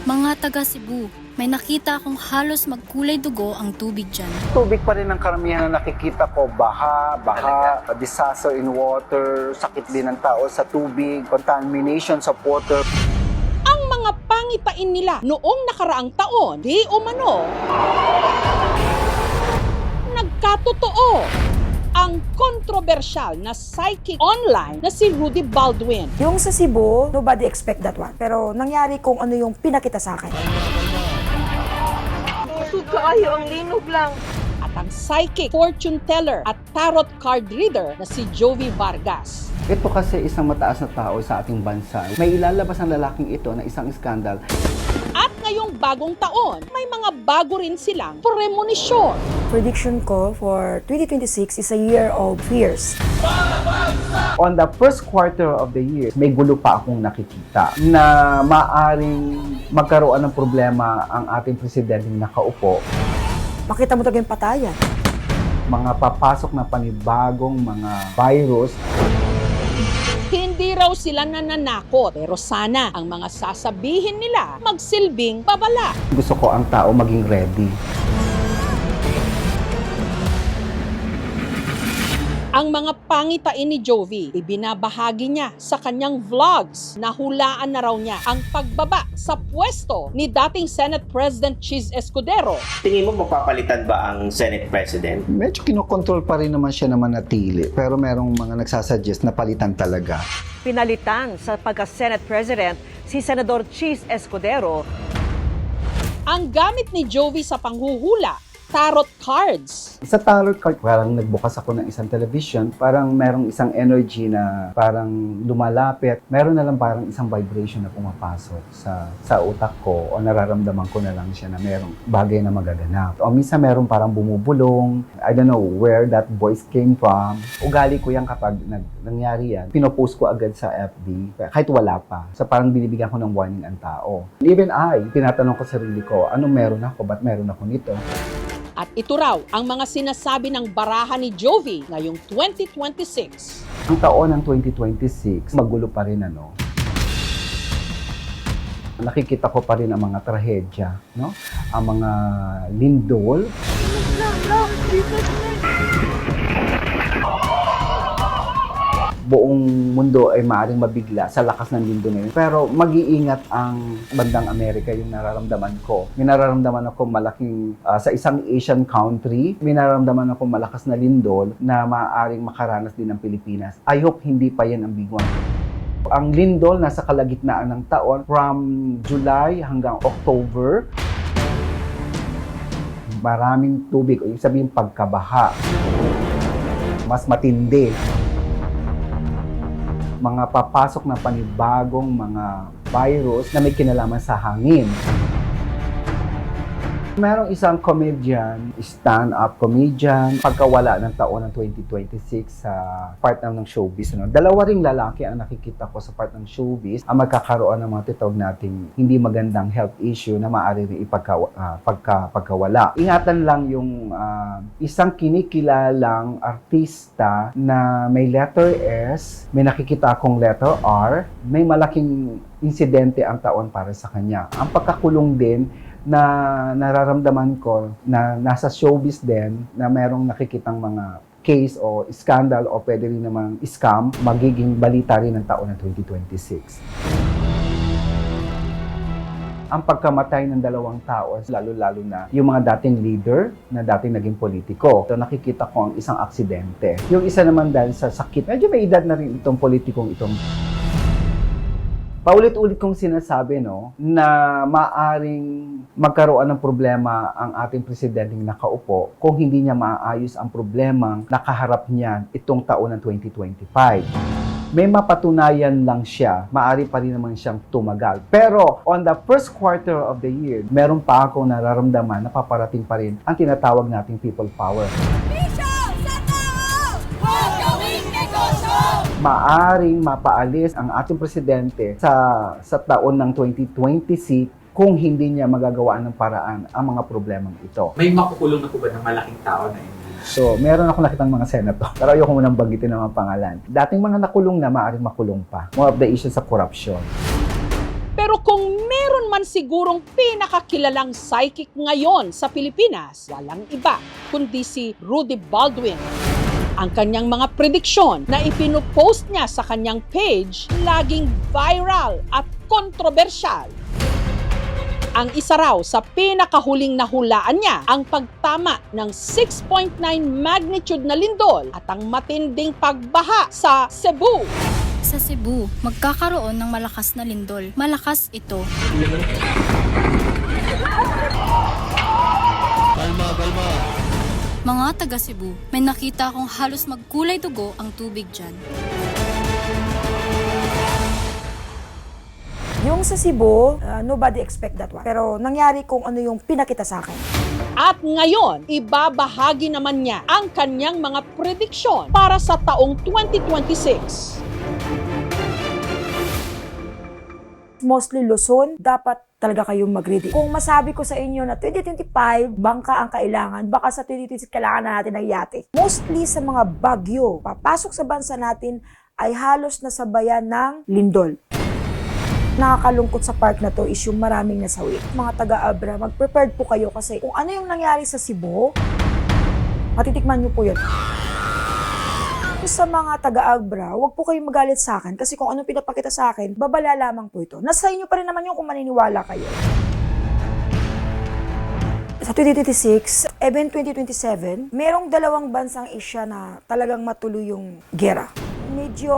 Mga taga Cebu, may nakita akong halos magkulay dugo ang tubig dyan. Tubig pa rin ang karamihan na nakikita ko. Baha, disaster in water, sakit din ng tao sa tubig, contamination sa water. Ang mga pangitain nila noong nakaraang taon, di umano, nagkatotoo. Ang kontrobersyal na psychic online na si Rudy Baldwin. Yung sa Cebu, nobody expect that one. Pero nangyari kung ano yung pinakita sa akin. Kayo, ang linog lang. At ang psychic, fortune teller at tarot card reader na si Jovi Vargas. Ito kasi isang mataas na tao sa ating bansa. May ilalabas ang lalaking ito na isang skandal. At ngayong bagong taon, may mga bago rin silang premonisyon. Prediction ko for 2026 is a year of fears. On the first quarter of the year, may gulo pa akong nakikita na maaring magkaroon ng problema ang ating presidenteng nakaupo. Makita mo talaga yung patayan. Mga papasok na panibagong mga virus. Hindi raw sila nananakot, pero sana ang mga sasabihin nila magsilbing babala. Gusto ko ang tao maging ready. Ang mga pangitain ni Jovi, ibinabahagi niya sa kanyang vlogs. Nahulaan na raw niya ang pagbaba sa pwesto ni dating Senate President Chis Escudero. Tingin mo mapapalitan ba ang Senate President? Medyo kinokontrol pa rin naman siya na manatili. Pero merong mga nagsasuggest na palitan talaga. Pinalitan sa pagka-Senate President si Senador Chis Escudero. Ang gamit ni Jovi sa panghuhula, tarot cards. Sa tarot card, parang nagbukas ako ng isang television, parang merong isang energy na parang lumalapit. Meron na lang parang isang vibration na pumapasok sa utak ko o nararamdaman ko na lang siya na merong bagay na magaganap. O minsan meron parang bumubulong. I don't know where that voice came from. Ugali ko yan kapag nangyari yan. Pinopost ko agad sa FB, kahit wala pa. So parang binibigyan ko ng warning ang tao. Even tinatanong ko sarili ko, ano meron ako? Ba't meron ako nito? At ito raw ang mga sinasabi ng baraha ni Jovi ngayong 2026. Ang taon ng 2026, magulo pa rin Nakikita ko pa rin ang mga trahedya, no? Ang mga lindol. Buong mundo ay maaaring mabigla sa lakas ng lindol na yun. Pero mag-iingat ang bandang Amerika, yung nararamdaman ko. May nararamdaman ako malaking, sa isang Asian country, may nararamdaman ako malakas na lindol na maaaring makaranas din ng Pilipinas. I hope hindi pa yan ang big one. Ang lindol nasa kalagitnaan ng taon from July hanggang October. Maraming tubig, o ibig sabihin pagkabaha. Mas matindi. Mga papasok na panibagong mga virus na may kinalaman sa hangin. Merong isang comedian, stand-up comedian, pagkawala ng taon ng 2026 sa part ng showbiz. Dalawa ring lalaki ang nakikita ko sa part ng showbiz ang magkakaroon ng mga titawag nating hindi magandang health issue na maaari rin pagkawala. Ingatan lang yung isang kinikilalang artista na may letter S, may nakikita akong letter R, may malaking insidente ang taon para sa kanya. Ang pagkakulong din na nararamdaman ko na nasa showbiz din na merong nakikitang mga case o scandal o pwede rin namang scam, magiging balita rin ng taon ng 2026. Ang pagkamatay ng dalawang tao, lalo-lalo na yung mga dating leader na dating naging politiko. So nakikita ko ang isang aksidente. Yung isa naman dahil sa sakit, medyo may edad na rin itong politikong itong. Paulit-ulit kong sinasabi na maaring magkaroon ng problema ang ating presidenteng nakaupo kung hindi niya maayos ang problemang nakaharap niya itong taon ng 2025. May mapatunayan lang siya, maaari pa rin naman siyang tumagal. Pero on the first quarter of the year, meron pa akong nararamdaman na paparating pa rin ang tinatawag nating people power. Maaring mapaalis ang ating presidente sa taon ng 2026 kung hindi niya magagawa ng paraan ang mga problemang ito. May makukulong na po ba ng malaking tao na hindi? So, meron ako nakitang mga senator. Pero ayoko munang banggitin ng mga pangalan. Dating mga nakulong na, maaaring makulong pa. More of the issues sa corruption. Pero kung meron naman sigurong pinakakilalang psychic ngayon sa Pilipinas, walang iba kundi si Rudy Baldwin. Ang kanyang mga prediksyon na ipinupost niya sa kanyang page laging viral at kontrobersyal. Ang isa raw sa pinakahuling nahulaan niya ang pagtama ng 6.9 magnitude na lindol at ang matinding pagbaha sa Cebu. Sa Cebu, magkakaroon ng malakas na lindol. Malakas ito. Mga taga Cebu, may nakita akong halos magkulay dugo ang tubig dyan. Yung sa Cebu, nobody expect that one. Pero nangyari kung ano yung pinakita sa akin. At ngayon, ibabahagi naman niya ang kanyang mga prediksyon para sa taong 2026. Mostly Luzon, dapat talaga kayong mag-ready. Kung masabi ko sa inyo na 2025, bangka ang kailangan, baka sa 2026 kailangan na natin ng yate. Mostly sa mga bagyo, papasok sa bansa natin ay halos nasabayan ng lindol. Nakakalungkot sa part na to is yung maraming nasawi. Mga taga-Abra, mag-prepared po kayo kasi kung ano yung nangyari sa Cebu, matitikman nyo po yun. Sa mga taga-Abra, huwag po kayong magalit sa akin kasi kung anong pinapakita sa akin, babala lamang po ito. Nasa inyo pa rin naman yung kung maniniwala kayo. Sa 2026, even 2027, merong dalawang bansang Asia na talagang matuloy yung gera. Medyo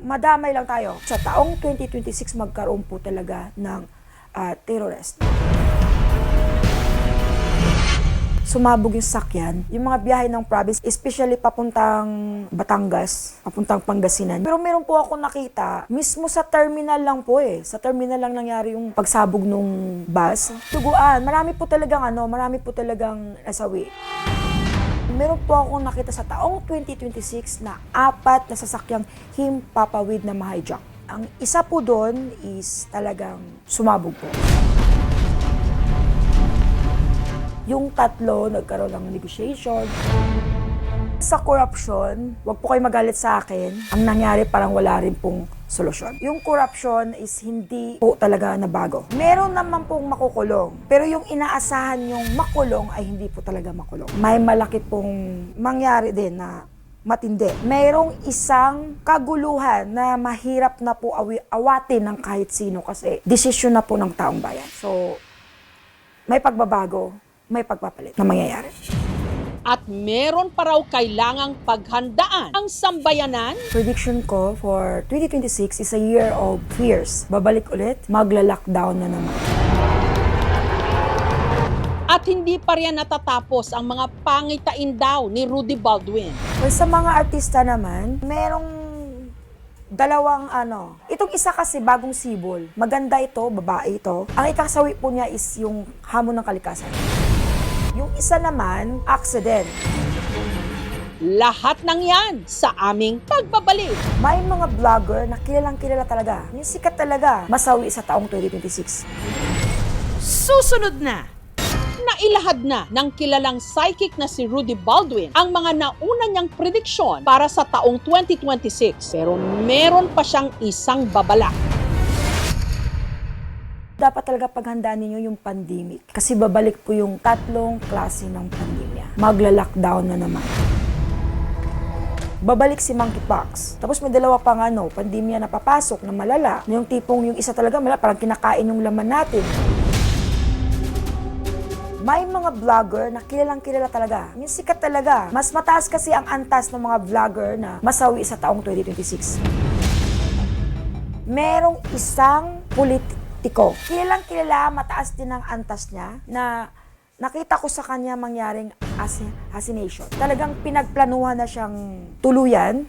madamay lang tayo. Sa taong 2026, magkaroon po talaga ng terrorist. Sumabog yung sakyan, yung mga biyahe ng province, especially papuntang Batangas, papuntang Pangasinan. Pero meron po ako nakita, mismo sa terminal lang po Sa terminal lang nangyari yung pagsabog nung bus. Tuguan, marami po talagang nasawi. Meron po akong nakita sa taong 2026 na 4 na sasakyang himpapawid na ma-hijack. Ang isa po doon is talagang sumabog po. Yung 3, nagkaroon ng negotiation. Sa corruption, wag po kayo magalit sa akin. Ang nangyari parang wala rin pong solusyon. Yung corruption is hindi po talaga nabago. Meron naman pong makukulong. Pero yung inaasahan yung makulong ay hindi po talaga makulong. May malaki pong mangyari din na matindi. Mayroong isang kaguluhan na mahirap na po awatin ng kahit sino kasi desisyon na po ng taong bayan. So, may pagbabago, may pagpapalit na mangyayari. At meron pa raw kailangang paghandaan ang sambayanan. Prediction ko for 2026 is a year of fears. Babalik ulit, magla-lockdown na naman. At hindi pa riyan natatapos ang mga pangitain daw ni Rudy Baldwin. Well, sa mga artista naman, merong dalawang Itong isa kasi bagong sibol. Maganda ito, babae ito. Ang ikasawi po niya is yung hamon ng kalikasan. Yung isa naman, accident. Lahat ng yan sa aming pagbabalik. May mga vlogger na kilalang-kilala talaga. Yung sikat talaga, masawi sa taong 2026. Susunod na! Nailahad na ng kilalang psychic na si Rudy Baldwin ang mga nauna niyang prediksyon para sa taong 2026. Pero meron pa siyang isang babala. Dapat talaga paghandaan ninyo yung pandemic. Kasi babalik po yung 3 klase ng pandemya. Magla-lockdown na naman. Babalik si monkeypox. Tapos may 2 pang pandemya na papasok na malala. Yung tipong yung isa talaga malala, parang kinakain yung laman natin. May mga vlogger na kilalang-kilala talaga. Yung sikat talaga. Mas mataas kasi ang antas ng mga vlogger na masawi sa taong 2026. Merong isang politiko. Kilalang-kilala, mataas din ang antas niya na nakita ko sa kanya mangyaring assassination. Talagang pinagplanuhan na siyang tuluyan.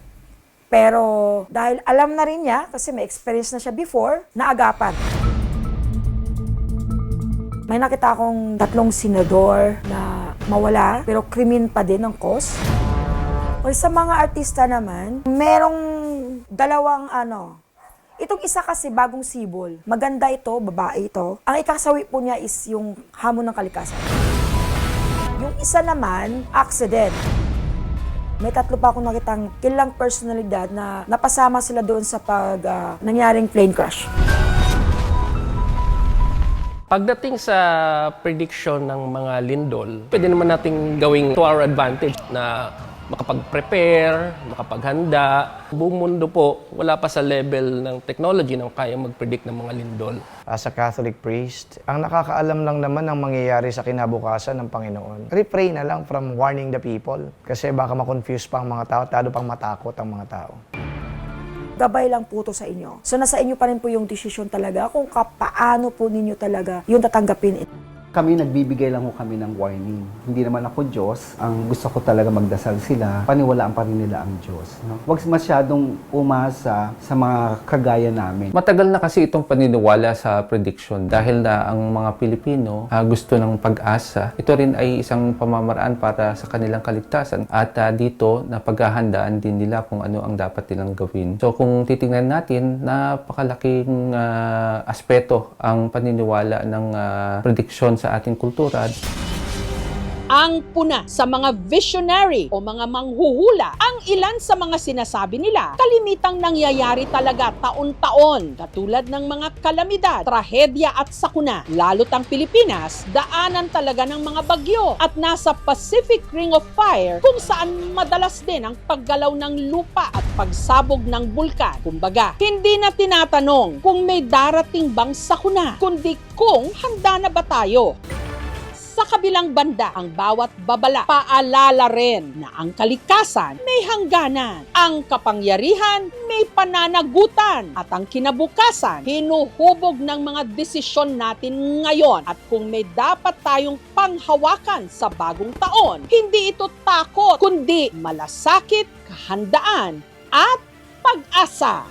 Pero dahil alam na rin niya, kasi may experience na siya before, naagapan. May nakita akong 3 senador na mawala, pero krimen pa din ang cause. O sa mga artista naman, merong 2 Itong isa kasi bagong sibol. Maganda ito, babae ito. Ang ikasawi po niya is yung hamon ng kalikasan. Yung isa naman, accident. May 3 pa akong nakitang kilalang personalidad na napasama sila doon sa nangyaring plane crash. Pagdating sa prediction ng mga lindol, pwede naman nating gawing to our advantage na makapag-prepare, makapaghanda. Buong mundo po, wala pa sa level ng technology na kaya mag-predict ng mga lindol. As a Catholic priest, ang nakakaalam lang naman ng mangyayari sa kinabukasan ng Panginoon. Refrain na lang from warning the people kasi baka ma-confuse pa ang mga tao, talo pang matakot ang mga tao. Gabay lang po to sa inyo. So nasa inyo pa rin po yung desisyon talaga kung paano po ninyo talaga yung tatanggapin. Kami nagbibigay lang ho kami ng warning. Hindi naman ako Diyos. Ang gusto ko talaga magdasal sila. Paniwalaan pa rin nila ang Diyos. No? Huwag masyadong umasa sa mga kagaya namin. Matagal na kasi itong paniniwala sa prediction dahil na ang mga Pilipino gusto ng pag-asa. Ito rin ay isang pamamaraan para sa kanilang kaligtasan at dito na paghahandaan din nila kung ano ang dapat nilang gawin. So kung titingnan natin, napakalaking aspeto ang paniniwala ng prediction sa ating kultura. Ang puna sa mga visionary o mga manghuhula, ang ilan sa mga sinasabi nila, kalimitang nangyayari talaga taon-taon, katulad ng mga kalamidad, trahedya at sakuna. Lalo't ang Pilipinas, daanan talaga ng mga bagyo at nasa Pacific Ring of Fire kung saan madalas din ang paggalaw ng lupa at pagsabog ng bulkan. Kumbaga, hindi na tinatanong kung may darating bang sakuna, kundi kung handa na ba tayo. Sa kabilang banda, ang bawat babala, paalala rin na ang kalikasan may hangganan, ang kapangyarihan may pananagutan, at ang kinabukasan hinuhubog ng mga desisyon natin ngayon. At kung may dapat tayong panghawakan sa bagong taon, hindi ito takot, kundi malasakit, kahandaan, at pag-asa.